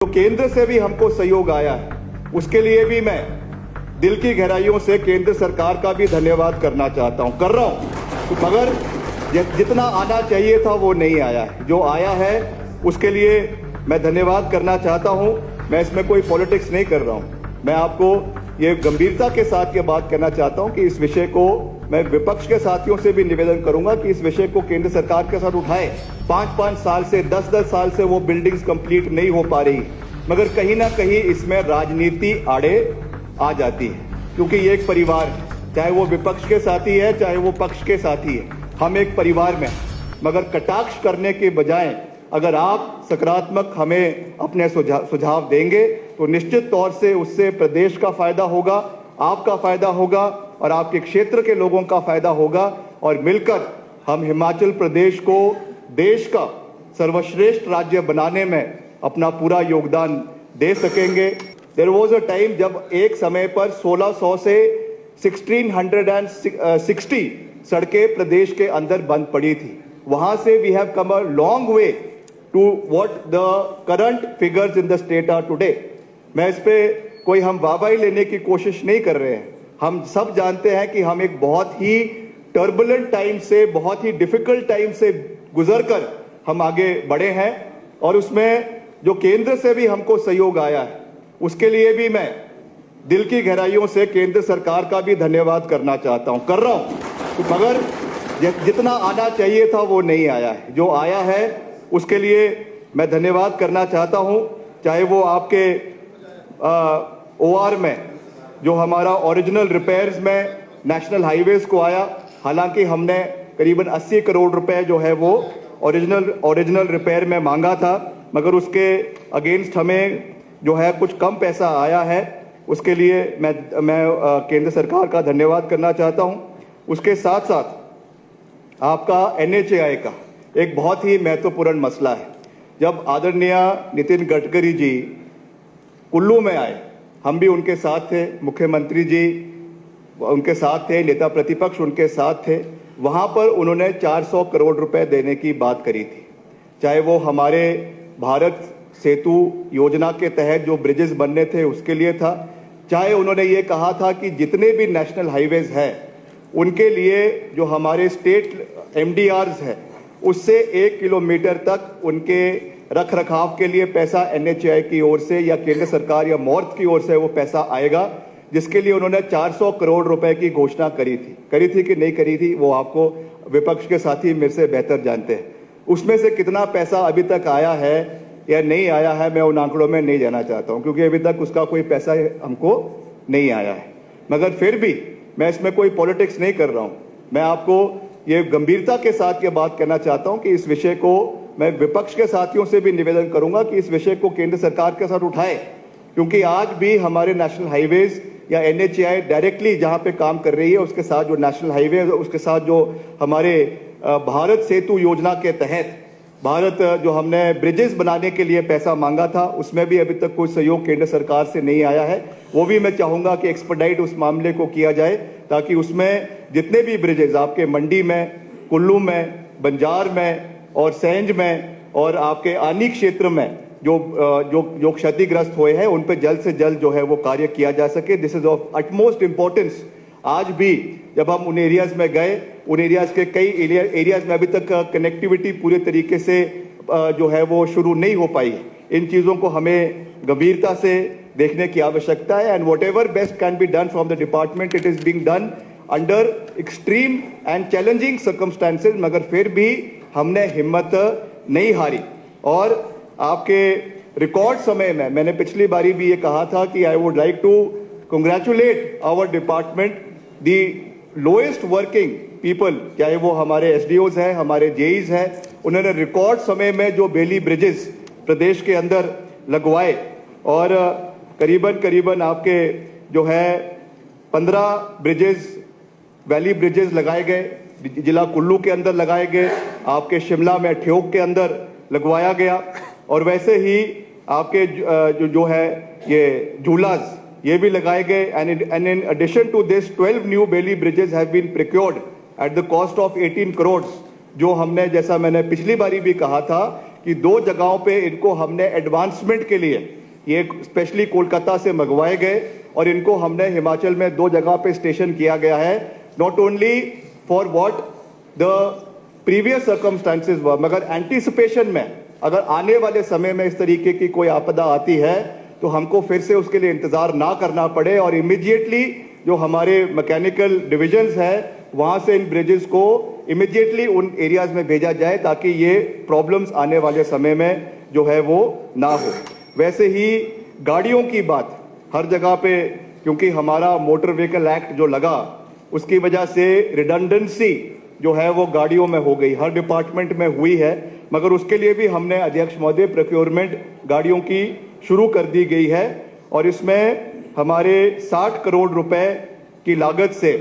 तो केंद्र से भी हमको सहयोग आया है, उसके लिए भी मैं दिल की गहराइयों से केंद्र सरकार का भी धन्यवाद करना चाहता हूं, कर रहा हूं। तो मगर जितना आना चाहिए था वो नहीं आया है। जो आया है उसके लिए मैं धन्यवाद करना चाहता हूं। मैं इसमें कोई पॉलिटिक्स नहीं कर रहा हूं। मैं आपको ये गंभीरता के साथ ये बात कहना चाहता हूं कि इस विषय को मैं विपक्ष के साथियों से भी निवेदन करूंगा कि इस विषय को केंद्र सरकार के साथ उठाए। 5-5 साल से 10-10 साल से वो बिल्डिंग्स कंप्लीट नहीं हो पा रही, मगर कहीं ना कहीं इसमें राजनीति आड़े आ जाती है, क्योंकि ये एक परिवार है, चाहे वो विपक्ष के साथी है चाहे वो पक्ष के साथी है, हम एक परिवार में। मगर कटाक्ष करने के बजाय अगर आप सकारात्मक हमें अपने सुझाव देंगे तो निश्चित तौर से उससे प्रदेश का फायदा होगा, आपका फायदा होगा और आपके क्षेत्र के लोगों का फायदा होगा, और मिलकर हम हिमाचल प्रदेश को देश का सर्वश्रेष्ठ राज्य बनाने में अपना पूरा योगदान दे सकेंगे। देयर वाज अ टाइम जब एक समय पर 1600 से 1660 सड़कें प्रदेश के अंदर बंद पड़ी थी। वहां से we have come a long way to what the current figures in the state are today. मैं इस पे कोई हम वाहवाही लेने की कोशिश नहीं कर रहे हैं। हम सब जानते हैं कि हम एक बहुत ही टर्बुलेंट टाइम से, बहुत ही डिफिकल्ट टाइम से गुजरकर हम आगे बढ़े हैं, और उसमें जो केंद्र से भी हमको सहयोग आया है उसके लिए भी मैं दिल की गहराइयों से केंद्र सरकार का भी धन्यवाद करना चाहता हूं, कर रहा हूं। तो मगर जितना आना चाहिए था वो नहीं आया है। जो आया है उसके लिए मैं धन्यवाद करना चाहता हूं, चाहे वो आपके ओआर में जो हमारा ओरिजिनल रिपेयर्स में नेशनल हाईवेज को आया, हालांकि हमने करीबन 80 करोड़ रुपए जो है वो ओरिजिनल रिपेयर में मांगा था, मगर उसके अगेंस्ट हमें जो है कुछ कम पैसा आया है। उसके लिए मैं केंद्र सरकार का धन्यवाद करना चाहता हूं। उसके साथ साथ आपका NHAI का एक बहुत ही महत्वपूर्ण मसला है। जब आदरणीय नितिन गडकरी जी कुल्लू में आए, हम भी उनके साथ थे, मुख्यमंत्री जी उनके साथ थे, नेता प्रतिपक्ष उनके साथ थे। वहां पर उन्होंने 400 करोड़ रुपए देने की बात करी थी, चाहे वो हमारे भारत सेतु योजना के तहत जो ब्रिजेस बनने थे उसके लिए था, चाहे उन्होंने ये कहा था कि जितने भी नेशनल हाईवेज हैं उनके लिए जो हमारे स्टेट MDRs है उससे 1 किलोमीटर तक उनके रख रखाव के लिए पैसा NHAI की ओर से या केंद्र सरकार या मॉर्थ की ओर से वो पैसा आएगा, जिसके लिए उन्होंने 400 करोड़ रुपए की घोषणा करी थी कि नहीं करी थी वो आपको विपक्ष के साथी मेरे से बेहतर जानते हैं। उसमें से कितना पैसा अभी तक आया है या नहीं आया है मैं उन आंकड़ों में नहीं जाना चाहता हूं, क्योंकि अभी तक उसका कोई पैसा हमको नहीं आया है। मगर फिर भी मैं इसमें कोई पॉलिटिक्स नहीं कर रहा हूं। मैं आपको ये गंभीरता के साथ ये बात कहना चाहता हूं कि इस विषय को मैं विपक्ष के साथियों से भी निवेदन करूंगा कि इस विषय को केंद्र सरकार के साथ उठाए, क्योंकि आज भी हमारे नेशनल हाईवेज या NHAI डायरेक्टली जहां पे काम कर रही है उसके साथ जो नेशनल हाईवे उसके साथ जो हमारे भारत सेतु योजना के तहत जो हमने ब्रिजेस बनाने के लिए पैसा मांगा था उसमें भी अभी तक कोई सहयोग केंद्र सरकार से नहीं आया है। वो भी मैं चाहूंगा कि एक्सपर्टाइट उस मामले को किया जाए, ताकि उसमें जितने भी ब्रिजेस आपके मंडी में, कुल्लू में, बंजार में और सैंज में और आपके आनी क्षेत्र में जो क्षतिग्रस्त हुए हैं उन पे जल्द से जल्द जो है वो कार्य किया जा सके। This is of utmost importance. आज भी जब हम उन एरियाज में गए, उन एरियाज के कई एरियाज में अभी तक कनेक्टिविटी पूरे तरीके से जो है वो शुरू नहीं हो पाई। इन चीजों को हमें गंभीरता से देखने की आवश्यकता है, and what ever best can be done from the department, it is being done under extreme and challenging circumstances. मगर फिर भी हमने हिम्मत नहीं हारी, और आपके रिकॉर्ड समय में मैंने पिछली बारी भी ये कहा था कि I would like to congratulate our department, the lowest working people, चाहे वो हमारे SDOs हैं, हमारे JEs हैं, उन्होंने रिकॉर्ड समय में जो बेली ब्रिजेस प्रदेश के अंदर लगवाए, और करीबन आपके जो है 15 ब्रिजेस, वैली ब्रिजेस लगाए गए, जिला कुल्लू के अंदर लगाए गए, आपके शिमला में ठियोग के अंदर लगवाया गया, और वैसे ही आपके जो है ये झूलास ये भी लगाए गए। And in addition to this 12 new Bailey bridges have been procured at the cost of 18 crore, जो हमने, जैसा मैंने पिछली बारी भी कहा था कि 2 जगहों पे इनको हमने एडवांसमेंट के लिए, ये स्पेशली कोलकाता से मंगवाए गए और इनको हमने हिमाचल में 2 जगह पे स्टेशन किया गया है, not only for what the previous circumstances were, मगर एंटीसिपेशन में अगर आने वाले समय में इस तरीके की कोई आपदा आती है तो हमको फिर से उसके लिए इंतजार ना करना पड़े और इमीडिएटली जो हमारे मैकेनिकल डिविजन्स है वहां से इन ब्रिजेस को इमीडिएटली उन एरियाज में भेजा जाए ताकि ये प्रॉब्लम्स आने वाले समय में जो है वो ना हो। वैसे ही गाड़ियों की बात हर जगह पे, क्योंकि हमारा मोटर व्हीकल एक्ट जो लगा उसकी वजह से रिडंडेंसी जो है वो गाड़ियों में हो गई, हर डिपार्टमेंट में हुई है, मगर उसके लिए भी हमने अध्यक्ष महोदय प्रोक्योरमेंट गाड़ियों की शुरू कर दी गई है और इसमें हमारे 60 करोड़ रुपए की लागत से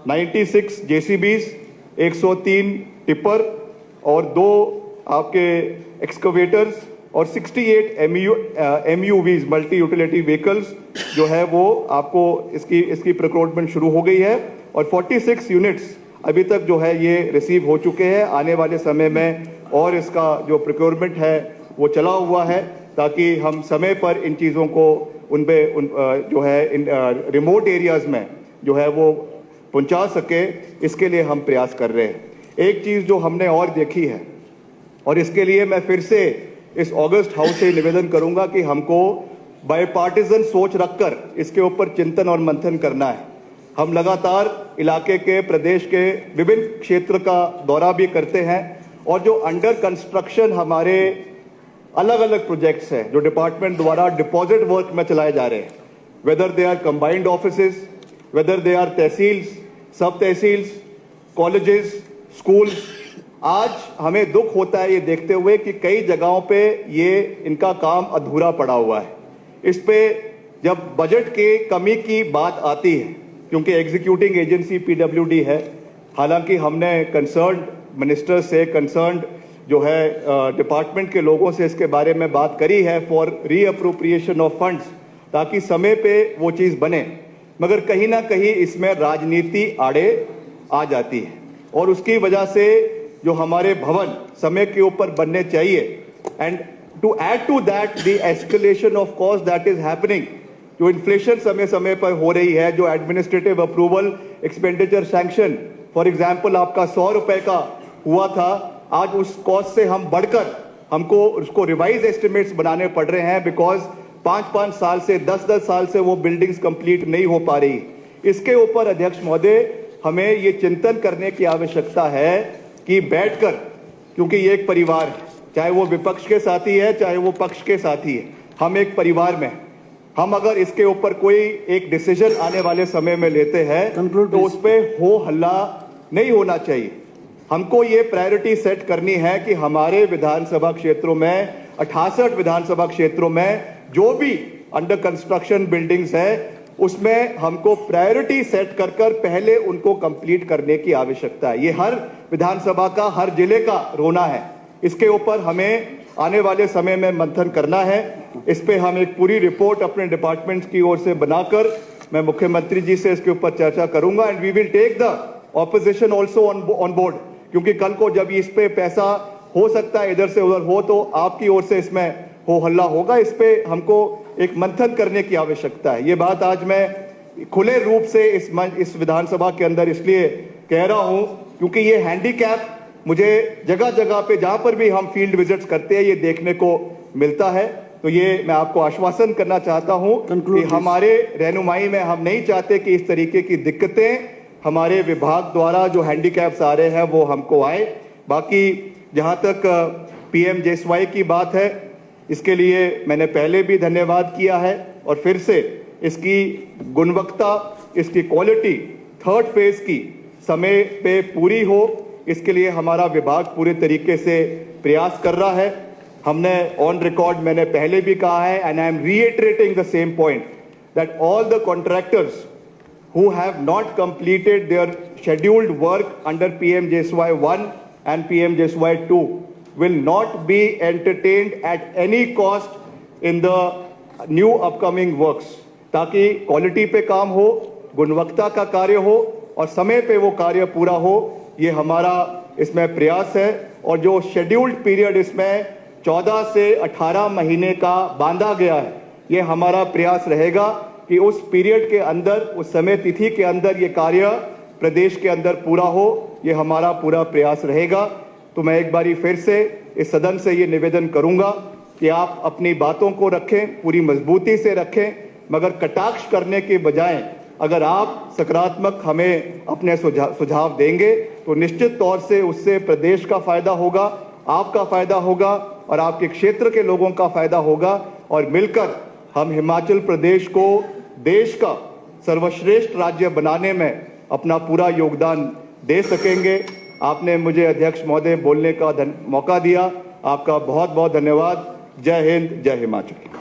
96 जेसीबीज, 103 टिपर और 2 आपके एक्सकवेटर्स और 68 MUVs मल्टी यूटिलिटी व्हीकल्स जो है वो आपको इसकी प्रोक्योरमेंट शुरू हो गई है और 46 यूनिट्स अभी तक जो है ये रिसीव हो चुके हैं। आने वाले समय में और इसका जो प्रोक्योरमेंट है वो चला हुआ है ताकि हम समय पर इन चीज़ों को जो है इन रिमोट एरियाज में जो है वो पहुंचा सके, इसके लिए हम प्रयास कर रहे हैं। एक चीज़ जो हमने और देखी है और इसके लिए मैं फिर से इस ऑगस्ट हाउस से निवेदन करूंगा कि हमको बायपार्टिजन सोच रखकर इसके ऊपर चिंतन और मंथन करना है। हम लगातार इलाके के, प्रदेश के विभिन्न क्षेत्र का दौरा भी करते हैं और जो अंडर कंस्ट्रक्शन हमारे अलग अलग प्रोजेक्ट्स हैं जो डिपार्टमेंट द्वारा डिपॉजिट वर्क में चलाए जा रहे हैं, whether they are combined offices, whether they are tehsils, sub tehsils, colleges, schools, आज हमें दुख होता है ये देखते हुए कि कई जगहों पे ये इनका काम अधूरा पड़ा हुआ है। इस पे जब बजट के कमी की बात आती है, क्योंकि एग्जीक्यूटिंग एजेंसी पीडब्ल्यूडी है, हालांकि हमने कंसर्न्ड मिनिस्टर से, कंसर्न्ड जो है डिपार्टमेंट के लोगों से इसके बारे में बात करी है फॉर रीअप्रोप्रिएशन ऑफ फंड्स ताकि समय पे वो चीज़ बने, मगर कहीं ना कहीं इसमें राजनीति आड़े आ जाती है और उसकी वजह से जो हमारे भवन समय के ऊपर बनने चाहिए and to add to that the escalation of cost that is happening, जो इन्फ्लेशन समय समय पर हो रही है, जो administrative approval expenditure sanction for example आपका 100 रुपए का हुआ था, आज उस कॉस्ट से हम बढ़कर हमको उसको रिवाइज एस्टिमेट्स बनाने पड़ रहे हैं बिकॉज 5-5 साल से 10-10 साल से वो बिल्डिंग्स कंप्लीट नहीं हो पा रही। इसके ऊपर अध्यक्ष महोदय हमें ये चिंतन करने की आवश्यकता है कि बैठकर, क्योंकि ये एक परिवार है, चाहे वो विपक्ष के साथी है चाहे वो पक्ष के साथी है, हम एक परिवार में, हम अगर इसके ऊपर कोई एक डिसीजन आने वाले समय में लेते हैं तो उस पर हो हल्ला नहीं होना चाहिए। हमको ये प्रायोरिटी सेट करनी है कि हमारे विधानसभा क्षेत्रों में 68 विधानसभा क्षेत्रों में जो भी अंडर कंस्ट्रक्शन बिल्डिंग्स है उसमें हमको प्रायोरिटी सेट कर पहले उनको कंप्लीट करने की आवश्यकता है। ये हर विधानसभा का, हर जिले का रोना है। इसके ऊपर हमें आने वाले समय में मंथन करना है। इस पे हम एक पूरी रिपोर्ट अपने डिपार्टमेंट की ओर से बनाकर मैं मुख्यमंत्री जी से इसके ऊपर चर्चा करूंगा and we will take the opposition also on board, क्योंकि कल को जब इस पे पैसा हो सकता है इधर से उधर हो तो आपकी ओर से इसमें हो हल्ला होगा। इस पे हमको एक मंथन करने की आवश्यकता है। ये बात आज मैं खुले रूप से इस विधानसभा के अंदर इसलिए कह रहा हूं क्योंकि ये हैंडीकैप मुझे जगह जगह पे जहां पर भी हम फील्ड विजिट्स करते हैं ये देखने को मिलता है। तो ये मैं आपको आश्वासन करना चाहता हूं कि हमारे रहनुमाई में हम नहीं चाहते कि इस तरीके की दिक्कतें हमारे विभाग द्वारा जो हैंडीकैप्स आ रहे हैं वो हमको आए। बाकी जहां तक PMJSY की बात है, इसके लिए मैंने पहले भी धन्यवाद किया है और फिर से इसकी गुणवत्ता, इसकी क्वालिटी 3rd फेज की समय पे पूरी हो, इसके लिए हमारा विभाग पूरे तरीके से प्रयास कर रहा है। हमने ऑन रिकॉर्ड मैंने पहले भी कहा है and I am reiterating the same point that all the contractors who have not completed their scheduled work under PMJSY 1 and PMJSY 2 will not be entertained at any cost in the new upcoming works, ताकि quality पे काम हो, गुणवत्ता का कार्य हो और समय पे वो कार्य पूरा हो। ये हमारा इसमें प्रयास है और जो शेड्यूल्ड पीरियड इसमें 14 से 18 महीने का बांधा गया है। ये हमारा प्रयास रहेगा कि उस पीरियड के अंदर, उस समय तिथि के अंदर ये कार्य प्रदेश के अंदर पूरा हो। ये हमारा पूरा प्रयास रहेगा। तो मैं एक बारी फिर से इस सदन से ये निवेदन करूंगा कि आप अपनी बातों को रखें, पूरी मजबूती से रखें, मगर कटाक्ष करने के बजाय अगर आप सकारात्मक हमें अपने सुझाव देंगे तो निश्चित तौर से उससे प्रदेश का फायदा होगा, आपका फायदा होगा और आपके क्षेत्र के लोगों का फायदा होगा। और मिलकर हम हिमाचल प्रदेश को देश का सर्वश्रेष्ठ राज्य बनाने में अपना पूरा योगदान दे सकेंगे। आपने मुझे अध्यक्ष महोदय बोलने का मौका दिया। आपका बहुत बहुत धन्यवाद। जय हिंद, जय हिमाचल।